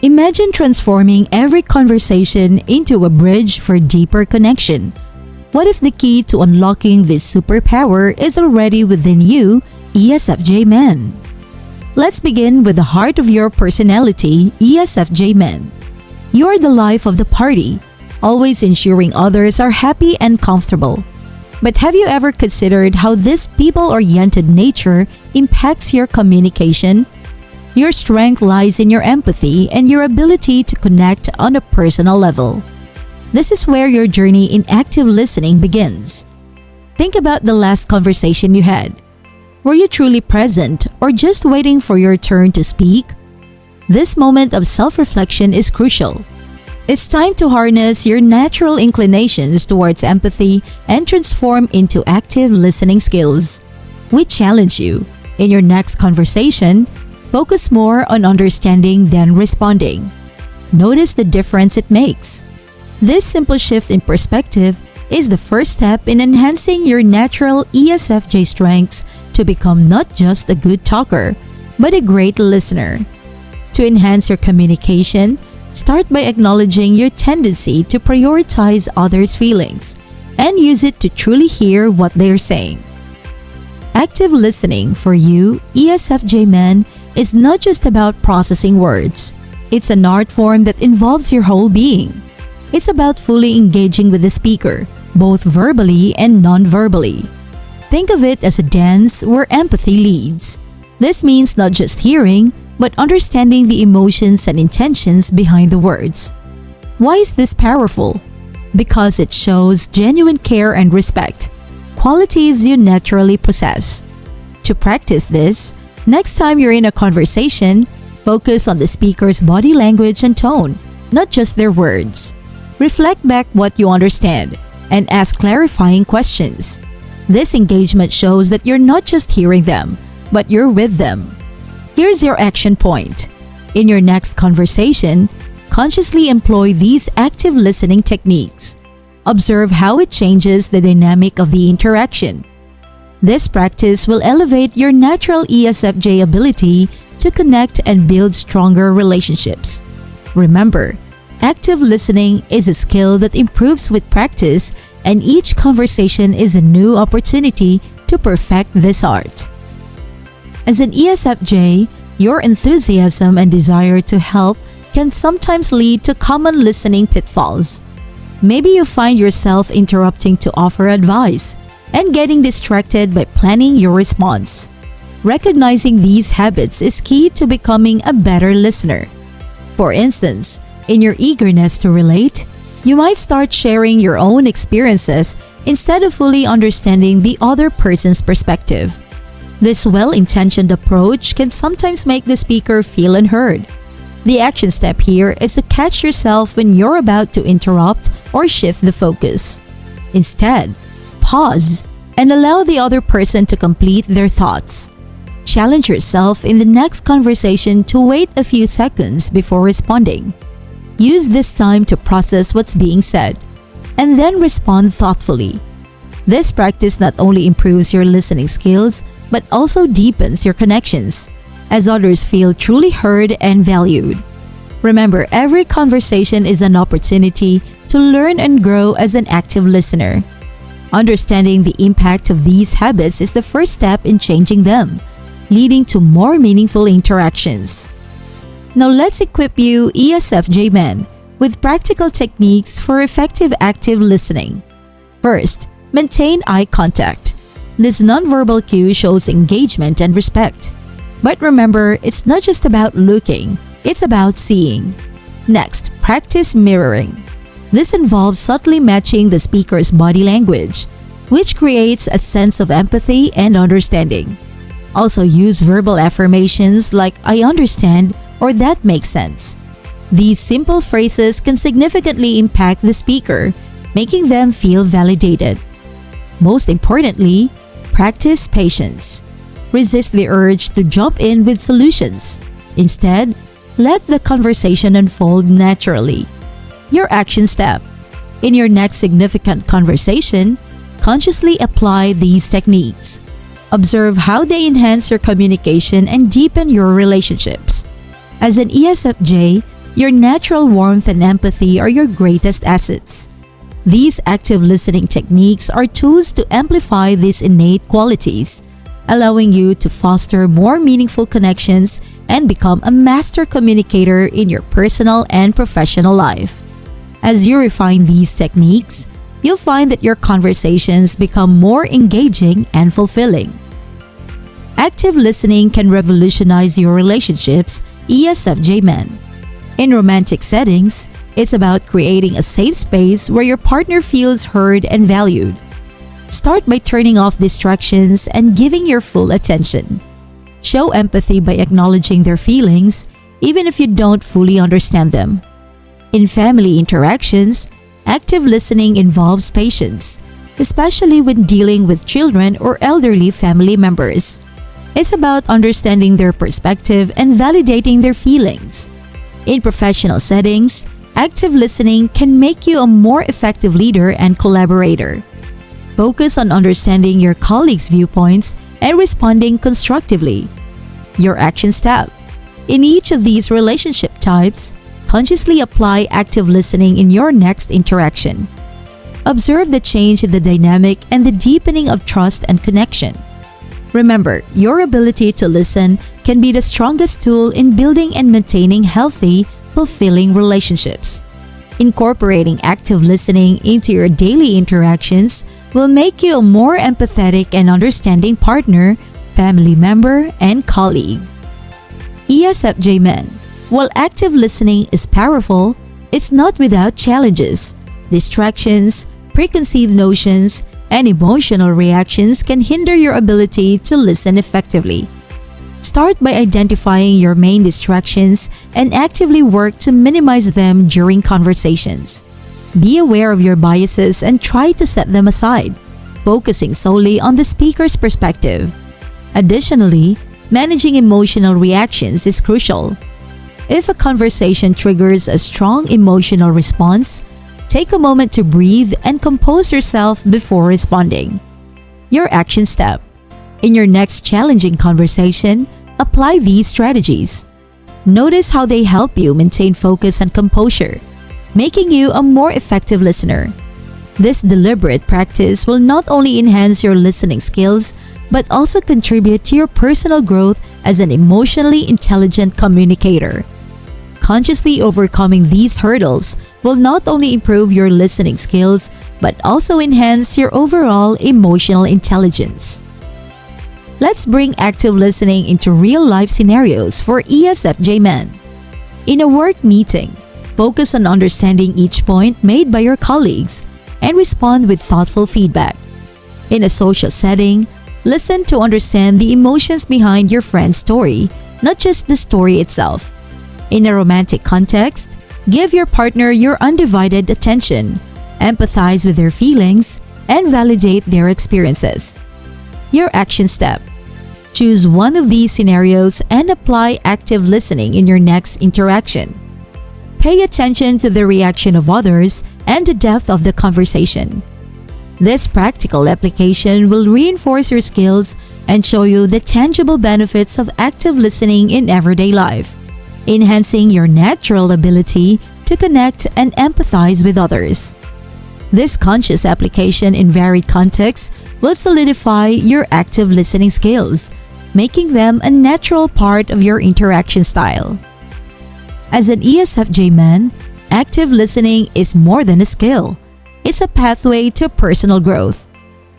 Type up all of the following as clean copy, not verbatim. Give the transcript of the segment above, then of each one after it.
Imagine transforming every conversation into a bridge for deeper connection. What if the key to unlocking this superpower is already within you, ESFJ man? Let's begin with the heart of your personality, ESFJ man. You are the life of the party, always ensuring others are happy and comfortable. But have you ever considered how this people-oriented nature impacts your communication? Your strength lies in your empathy and your ability to connect on a personal level. This is where your journey in active listening begins. Think about the last conversation you had. Were you truly present or just waiting for your turn to speak? This moment of self-reflection is crucial. It's time to harness your natural inclinations towards empathy and transform into active listening skills. We challenge you, in your next conversation, focus more on understanding than responding. Notice the difference it makes. This simple shift in perspective is the first step in enhancing your natural ESFJ strengths to become not just a good talker, but a great listener. To enhance your communication, start by acknowledging your tendency to prioritize others' feelings and use it to truly hear what they're saying. Active listening for you, ESFJ man, is not just about processing words. It's an art form that involves your whole being. It's about fully engaging with the speaker, both verbally and non-verbally. Think of it as a dance where empathy leads. This means not just hearing, but understanding the emotions and intentions behind the words. Why is this powerful? Because it shows genuine care and respect, qualities you naturally possess. To practice this, next time you're in a conversation, focus on the speaker's body language and tone, not just their words. Reflect back what you understand and ask clarifying questions. This engagement shows that you're not just hearing them, but you're with them. Here's your action point. In your next conversation, consciously employ these active listening techniques. Observe how it changes the dynamic of the interaction. This practice will elevate your natural ESFJ ability to connect and build stronger relationships. Remember, active listening is a skill that improves with practice, and each conversation is a new opportunity to perfect this art. As an ESFJ, your enthusiasm and desire to help can sometimes lead to common listening pitfalls. Maybe you find yourself interrupting to offer advice and getting distracted by planning your response. Recognizing these habits is key to becoming a better listener. For instance, in your eagerness to relate, you might start sharing your own experiences instead of fully understanding the other person's perspective. This well-intentioned approach can sometimes make the speaker feel unheard. The action step here is to catch yourself when you're about to interrupt or shift the focus. Instead, pause and allow the other person to complete their thoughts. Challenge yourself in the next conversation to wait a few seconds before responding. Use this time to process what's being said, and then respond thoughtfully. This practice not only improves your listening skills, but also deepens your connections, as others feel truly heard and valued. Remember, every conversation is an opportunity to learn and grow as an active listener. Understanding the impact of these habits is the first step in changing them, leading to more meaningful interactions. Now let's equip you, ESFJ men, with practical techniques for effective active listening. First, maintain eye contact. This nonverbal cue shows engagement and respect. But remember, it's not just about looking, it's about seeing. Next, practice mirroring. This involves subtly matching the speaker's body language, which creates a sense of empathy and understanding. Also use verbal affirmations like "I understand" or "that makes sense." These simple phrases can significantly impact the speaker, making them feel validated. Most importantly, practice patience. Resist the urge to jump in with solutions. Instead, let the conversation unfold naturally. Your action step. In your next significant conversation, consciously apply these techniques. Observe how they enhance your communication and deepen your relationships. As an ESFJ, Your natural warmth and empathy are your greatest assets. These active listening techniques are tools to amplify these innate qualities, allowing you to foster more meaningful connections and become a master communicator in your personal and professional life. As you refine these techniques, you'll find that your conversations become more engaging and fulfilling. Active listening can revolutionize your relationships, ESFJ men. In romantic settings, it's about creating a safe space where your partner feels heard and valued. Start by turning off distractions and giving your full attention. Show empathy by acknowledging their feelings, even if you don't fully understand them. In family interactions, active listening involves patience, especially when dealing with children or elderly family members. It's about understanding their perspective and validating their feelings. In professional settings, active listening can make you a more effective leader and collaborator. Focus on understanding your colleagues' viewpoints and responding constructively. Your action step. In each of these relationship types, consciously apply active listening in your next interaction. Observe the change in the dynamic and the deepening of trust and connection. Remember, your ability to listen can be the strongest tool in building and maintaining healthy, fulfilling relationships. Incorporating active listening into your daily interactions will make you a more empathetic and understanding partner, family member, and colleague. ESFJ men. While active listening is powerful, it's not without challenges. Distractions, preconceived notions, and emotional reactions can hinder your ability to listen effectively. Start by identifying your main distractions and actively work to minimize them during conversations. Be aware of your biases and try to set them aside, focusing solely on the speaker's perspective. Additionally, managing emotional reactions is crucial. If a conversation triggers a strong emotional response, take a moment to breathe and compose yourself before responding. Your action step. In your next challenging conversation, apply these strategies. Notice how they help you maintain focus and composure, making you a more effective listener. This deliberate practice will not only enhance your listening skills, but also contribute to your personal growth as an emotionally intelligent communicator. Consciously overcoming these hurdles will not only improve your listening skills, but also enhance your overall emotional intelligence. Let's bring active listening into real-life scenarios for ESFJ men. In a work meeting, focus on understanding each point made by your colleagues and respond with thoughtful feedback. In a social setting, listen to understand the emotions behind your friend's story, not just the story itself. In a romantic context, give your partner your undivided attention, empathize with their feelings, and validate their experiences. Your action step. Choose one of these scenarios and apply active listening in your next interaction. Pay attention to the reaction of others and the depth of the conversation. This practical application will reinforce your skills and show you the tangible benefits of active listening in everyday life, enhancing your natural ability to connect and empathize with others. This conscious application in varied contexts will solidify your active listening skills, making them a natural part of your interaction style. As an ESFJ man, active listening is more than a skill. It's a pathway to personal growth.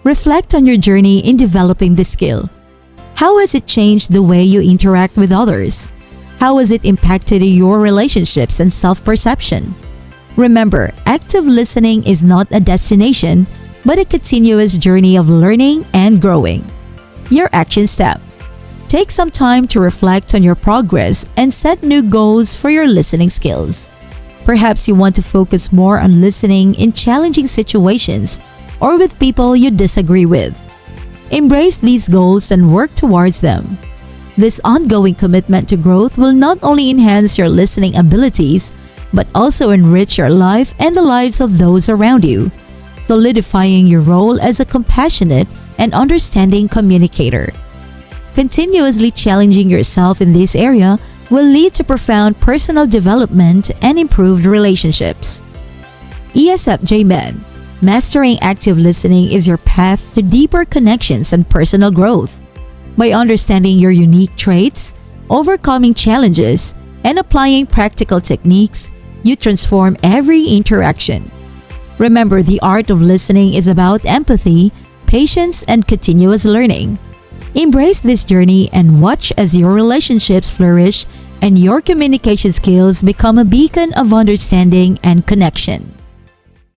Reflect on your journey in developing this skill. How has it changed the way you interact with others? How has it impacted your relationships and self-perception? Remember, active listening is not a destination, but a continuous journey of learning and growing. Your action step. Take some time to reflect on your progress and set new goals for your listening skills. Perhaps you want to focus more on listening in challenging situations or with people you disagree with. Embrace these goals and work towards them. This ongoing commitment to growth will not only enhance your listening abilities, but also enrich your life and the lives of those around you, solidifying your role as a compassionate and understanding communicator. Continuously challenging yourself in this area will lead to profound personal development and improved relationships. ESFJ men, mastering active listening is your path to deeper connections and personal growth. By understanding your unique traits, overcoming challenges, and applying practical techniques, you transform every interaction. Remember, the art of listening is about empathy, patience, and continuous learning. Embrace this journey and watch as your relationships flourish and your communication skills become a beacon of understanding and connection.